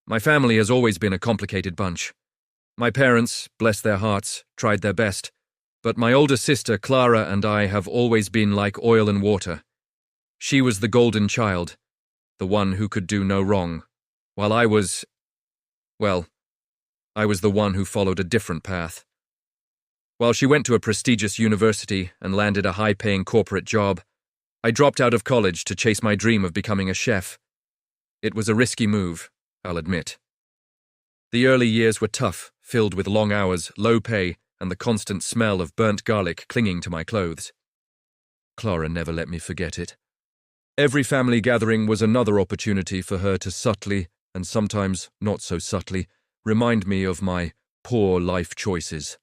My family has always been a complicated bunch. My parents, bless their hearts, tried their best, but my older sister Clara and I have always been like oil and water. She was the golden child, the one who could do no wrong, while I was the one who followed a different path. While she went to a prestigious university and landed a high-paying corporate job, I dropped out of college to chase my dream of becoming a chef. It was a risky move, I'll admit. The early years were tough, filled with long hours, low pay, and the constant smell of burnt garlic clinging to my clothes. Clara never let me forget it. Every family gathering was another opportunity for her to subtly, and sometimes not so subtly, remind me of my poor life choices.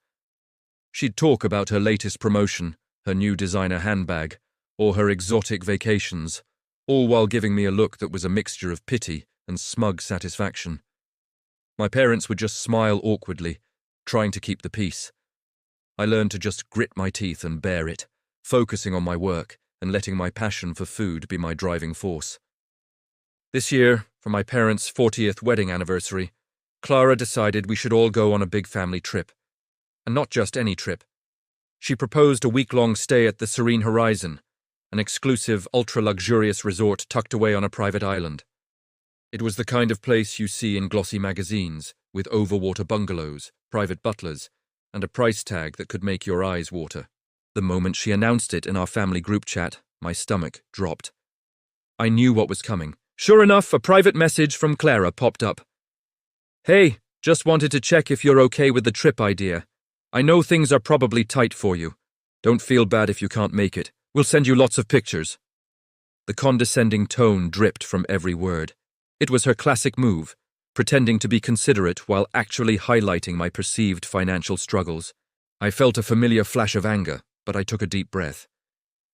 She'd talk about her latest promotion, her new designer handbag, or her exotic vacations, all while giving me a look that was a mixture of pity and smug satisfaction. My parents would just smile awkwardly, trying to keep the peace. I learned to just grit my teeth and bear it, focusing on my work and letting my passion for food be my driving force. This year, for my parents' 40th wedding anniversary, Clara decided we should all go on a big family trip. And not just any trip. She proposed a week-long stay at the Serene Horizon, an exclusive, ultra-luxurious resort tucked away on a private island. It was the kind of place you see in glossy magazines, with overwater bungalows, private butlers, and a price tag that could make your eyes water. The moment she announced it in our family group chat, my stomach dropped. I knew what was coming. Sure enough, a private message from Clara popped up. "Hey, just wanted to check if you're okay with the trip idea. I know things are probably tight for you. Don't feel bad if you can't make it. We'll send you lots of pictures." The condescending tone dripped from every word. It was her classic move, pretending to be considerate while actually highlighting my perceived financial struggles. I felt a familiar flash of anger, but I took a deep breath.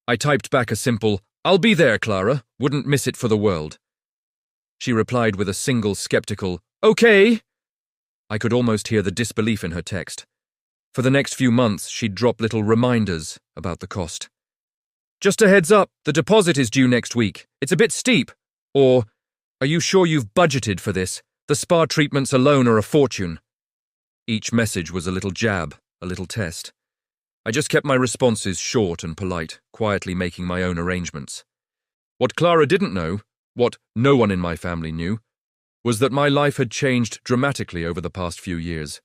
I typed back a simple, "I'll be there, Clara. Wouldn't miss it for the world." She replied with a single skeptical, "Okay." I could almost hear the disbelief in her text. For the next few months, she'd drop little reminders about the cost. "Just a heads up, the deposit is due next week. It's a bit steep." Or, "Are you sure you've budgeted for this? The spa treatments alone are a fortune." Each message was a little jab, a little test. I just kept my responses short and polite, quietly making my own arrangements. What Clara didn't know, what no one in my family knew, was that my life had changed dramatically over the past few years.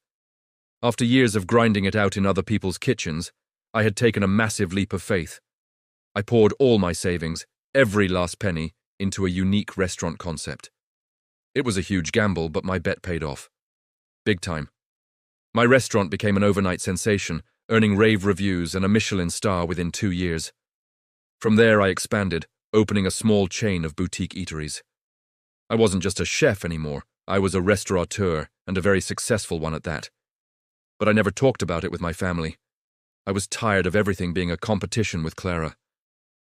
After years of grinding it out in other people's kitchens, I had taken a massive leap of faith. I poured all my savings, every last penny, into a unique restaurant concept. It was a huge gamble, but my bet paid off. Big time. My restaurant became an overnight sensation, earning rave reviews and a Michelin star within 2 years. From there I expanded, opening a small chain of boutique eateries. I wasn't just a chef anymore, I was a restaurateur, and a very successful one at that. But I never talked about it with my family. I was tired of everything being a competition with Clara.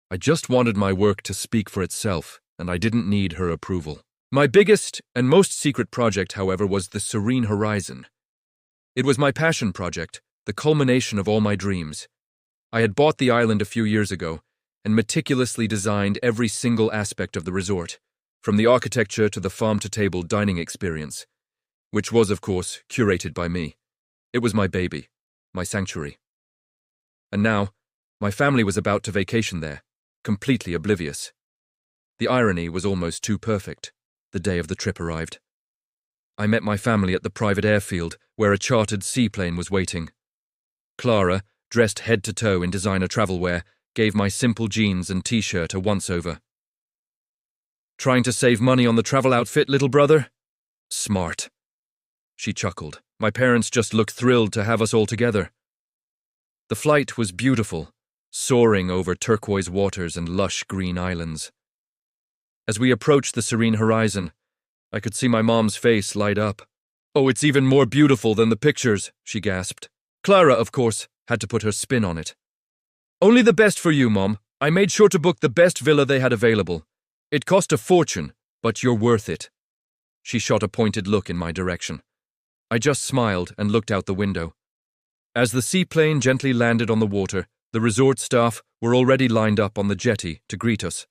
I just wanted my work to speak for itself, and I didn't need her approval. My biggest and most secret project, however, was the Serene Horizon. It was my passion project, the culmination of all my dreams. I had bought the island a few years ago and meticulously designed every single aspect of the resort, from the architecture to the farm-to-table dining experience, which was, of course, curated by me. It was my baby, my sanctuary. And now, my family was about to vacation there, completely oblivious. The irony was almost too perfect. The day of the trip arrived. I met my family at the private airfield, where a chartered seaplane was waiting. Clara, dressed head to toe in designer travel wear, gave my simple jeans and t-shirt a once-over. "Trying to save money on the travel outfit, little brother?" "Smart." She chuckled. My parents just looked thrilled to have us all together. The flight was beautiful, soaring over turquoise waters and lush green islands. As we approached the Serene Horizon, I could see my mom's face light up. "Oh, it's even more beautiful than the pictures," she gasped. Clara, of course, had to put her spin on it. "Only the best for you, Mom. I made sure to book the best villa they had available. It cost a fortune, but you're worth it." She shot a pointed look in my direction. I just smiled and looked out the window. As the seaplane gently landed on the water, the resort staff were already lined up on the jetty to greet us.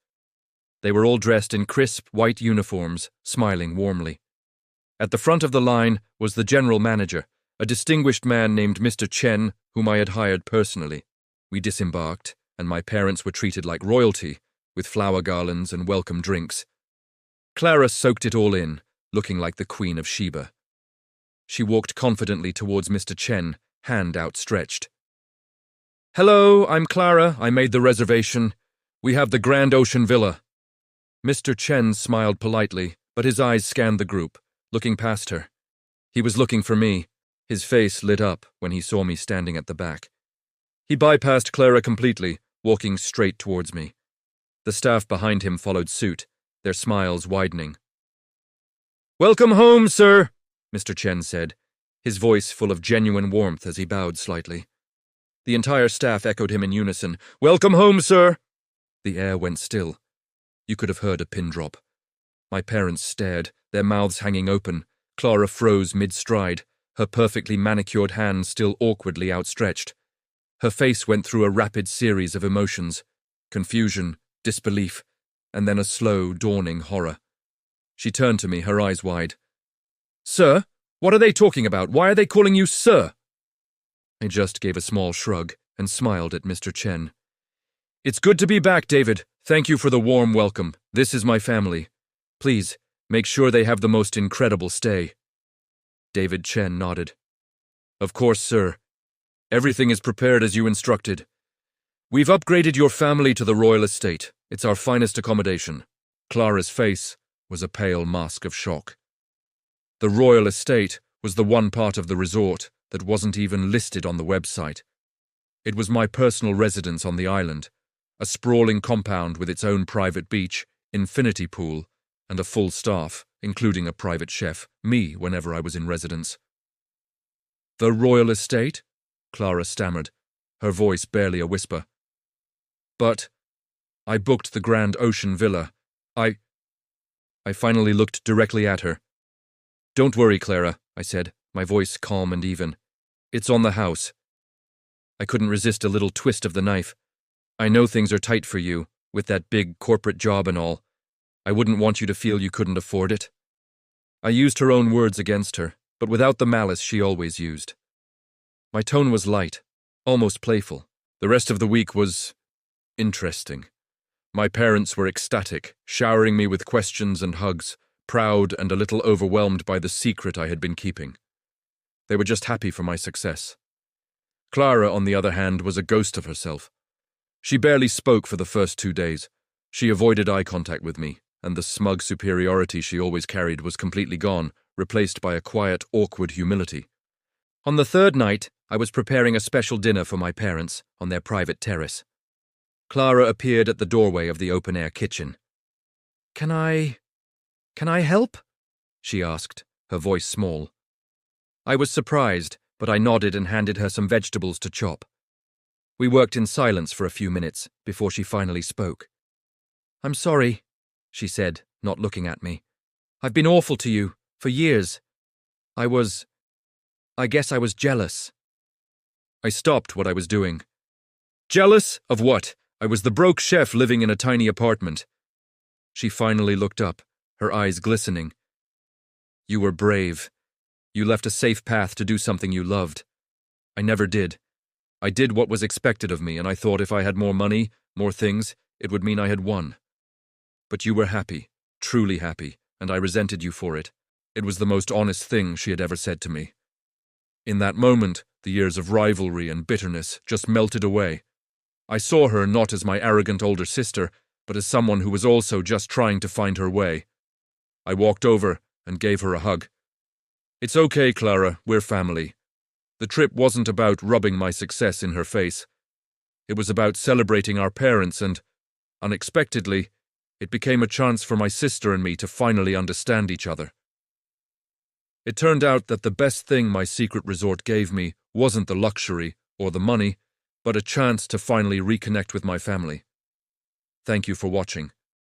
They were all dressed in crisp, white uniforms, smiling warmly. At the front of the line was the general manager, a distinguished man named Mr. Chen, whom I had hired personally. We disembarked, and my parents were treated like royalty, with flower garlands and welcome drinks. Clara soaked it all in, looking like the Queen of Sheba. She walked confidently towards Mr. Chen, hand outstretched. "Hello, I'm Clara. I made the reservation. We have the Grand Ocean Villa." Mr. Chen smiled politely, but his eyes scanned the group, looking past her. He was looking for me. His face lit up when he saw me standing at the back. He bypassed Clara completely, walking straight towards me. The staff behind him followed suit, their smiles widening. "Welcome home, sir," Mr. Chen said, his voice full of genuine warmth as he bowed slightly. The entire staff echoed him in unison. "Welcome home, sir." The air went still. You could have heard a pin drop. My parents stared, their mouths hanging open. Clara froze mid-stride, her perfectly manicured hands still awkwardly outstretched. Her face went through a rapid series of emotions: confusion, disbelief, and then a slow, dawning horror. She turned to me, her eyes wide. "Sir? What are they talking about? Why are they calling you sir?" I just gave a small shrug and smiled at Mr. Chen. "It's good to be back, David. Thank you for the warm welcome. This is my family. Please, make sure they have the most incredible stay." David Chen nodded. "Of course, sir. Everything is prepared as you instructed. We've upgraded your family to the royal estate. It's our finest accommodation." Clara's face was a pale mask of shock. The royal estate was the one part of the resort that wasn't even listed on the website. It was my personal residence on the island, a sprawling compound with its own private beach, infinity pool, and a full staff, including a private chef, me whenever I was in residence. "The royal estate?" Clara stammered, her voice barely a whisper. "But I booked the Grand Ocean Villa. I finally looked directly at her. "Don't worry, Clara," I said, my voice calm and even. "It's on the house." I couldn't resist a little twist of the knife. "I know things are tight for you, with that big corporate job and all. I wouldn't want you to feel you couldn't afford it." I used her own words against her, but without the malice she always used. My tone was light, almost playful. The rest of the week was interesting. My parents were ecstatic, showering me with questions and hugs, proud and a little overwhelmed by the secret I had been keeping. They were just happy for my success. Clara, on the other hand, was a ghost of herself. She barely spoke for the first 2 days. She avoided eye contact with me, and the smug superiority she always carried was completely gone, replaced by a quiet, awkward humility. On the third night, I was preparing a special dinner for my parents on their private terrace. Clara appeared at the doorway of the open-air kitchen. Can I help?" she asked, her voice small. I was surprised, but I nodded and handed her some vegetables to chop. We worked in silence for a few minutes before she finally spoke. "I'm sorry," she said, not looking at me. "I've been awful to you, for years. I guess I was jealous." I stopped what I was doing. "Jealous? Of what? I was the broke chef living in a tiny apartment." She finally looked up, her eyes glistening. "You were brave. You left a safe path to do something you loved. I never did. I did what was expected of me, and I thought if I had more money, more things, it would mean I had won. But you were happy, truly happy, and I resented you for it. It was the most honest thing she had ever said to me." In that moment, the years of rivalry and bitterness just melted away. I saw her not as my arrogant older sister, but as someone who was also just trying to find her way. I walked over and gave her a hug. "It's okay, Clara, we're family." The trip wasn't about rubbing my success in her face. It was about celebrating our parents and, unexpectedly, it became a chance for my sister and me to finally understand each other. It turned out that the best thing my secret resort gave me wasn't the luxury or the money, but a chance to finally reconnect with my family. Thank you for watching.